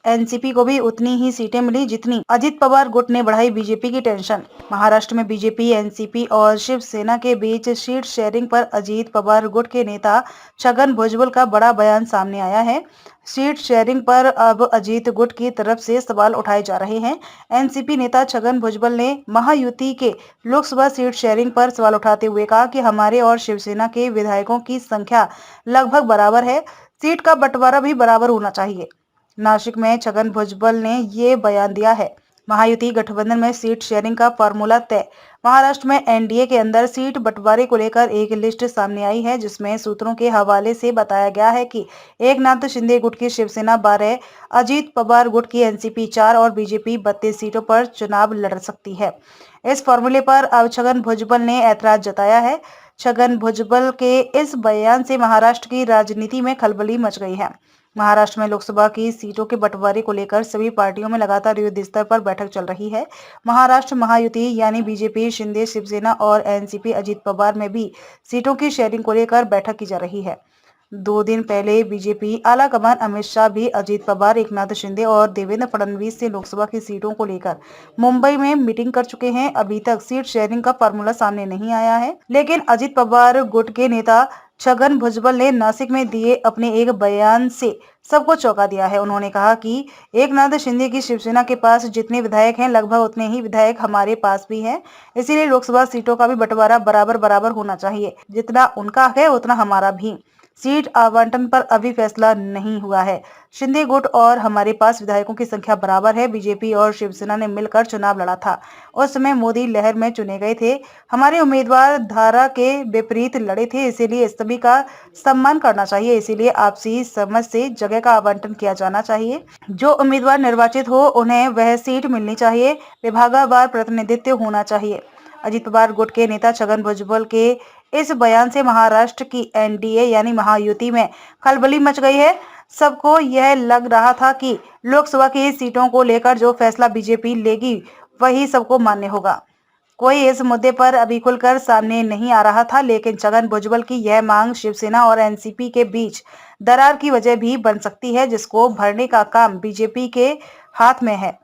NCP को भी उतनी ही सीटें मिली जितनी अजित पवार गुट ने बढ़ाई बीजेपी की टेंशन। महाराष्ट्र में बीजेपी, एनसीपी और शिवसेना के बीच सीट शेयरिंग पर अजित पवार गुट के नेता छगन भुजबल का बड़ा बयान सामने आया है। सीट शेयरिंग पर अब अजित गुट की तरफ से सवाल उठाए जा रहे हैं। एनसीपी नेता छगन भुजबल ने महायुति के लोकसभा सीट शेयरिंग पर सवाल उठाते हुए कहा कि हमारे और शिवसेना के विधायकों की संख्या लगभग बराबर है, सीट का बंटवारा भी बराबर होना चाहिए। नासिक में छगन भुजबल ने ये बयान दिया है। महायुति गठबंधन में सीट शेयरिंग का फॉर्मूला तय। महाराष्ट्र में एनडीए के अंदर सीट बंटवारे को लेकर एक लिस्ट सामने आई है, जिसमें सूत्रों के हवाले से बताया गया है कि एकनाथ शिंदे गुट की शिवसेना 12, अजित पवार गुट की एनसीपी 4 और बीजेपी 32 सीटों पर चुनाव लड़ सकती है। इस फॉर्मूले पर अब छगन भुजबल ने ऐतराज जताया है। छगन भुजबल के इस बयान से महाराष्ट्र की राजनीति में खलबली मच गई है। महाराष्ट्र में लोकसभा की सीटों के बंटवारे को लेकर सभी पार्टियों में लगातार युद्ध स्तर पर बैठक चल रही है। महाराष्ट्र महायुति यानी बीजेपी, शिंदे शिवसेना और एनसीपी अजित पवार में भी सीटों की शेयरिंग को लेकर बैठक की जा रही है। 2 दिन पहले बीजेपी आलाकमान अमित शाह भी अजित पवार, एकनाथ शिंदे और देवेंद्र फडणवीस से लोकसभा की सीटों को लेकर मुंबई में मीटिंग कर चुके हैं। अभी तक सीट शेयरिंग का फॉर्मूला सामने नहीं आया है, लेकिन अजित पवार गुट के नेता छगन भुजबल ने नासिक में दिए अपने एक बयान से सबको चौंका दिया है। उन्होंने कहा कि एकनाथ शिंदे की शिवसेना के पास जितने विधायक हैं, लगभग उतने ही विधायक हमारे पास भी हैं। इसीलिए लोकसभा सीटों का भी बंटवारा बराबर बराबर होना चाहिए। जितना उनका है उतना हमारा भी। सीट आवंटन पर अभी फैसला नहीं हुआ है। शिंदे गुट और हमारे पास विधायकों की संख्या बराबर है। बीजेपी और शिवसेना ने मिलकर चुनाव लड़ा था। उस समय मोदी लहर में चुने गए थे। हमारे उम्मीदवार धारा के विपरीत लड़े थे, इसीलिए सभी का सम्मान करना चाहिए। इसीलिए आपसी समझ से जगह का आवंटन किया जाना चाहिए। जो उम्मीदवार निर्वाचित हो उन्हें वह सीट मिलनी चाहिए। विभागवार प्रतिनिधित्व होना चाहिए। अजित पवार गुट के नेता छगन भुजबल के इस बयान से महाराष्ट्र की एनडीए यानी महायुति में खलबली मच गई है। सबको यह लग रहा था कि लोकसभा की सीटों को लेकर जो फैसला बीजेपी लेगी वही सबको मान्य होगा। कोई इस मुद्दे पर अभी खुलकर सामने नहीं आ रहा था, लेकिन छगन भुजबल की यह मांग शिवसेना और एनसीपी के बीच दरार की वजह भी बन सकती है, जिसको भरने का काम बीजेपी के हाथ में है।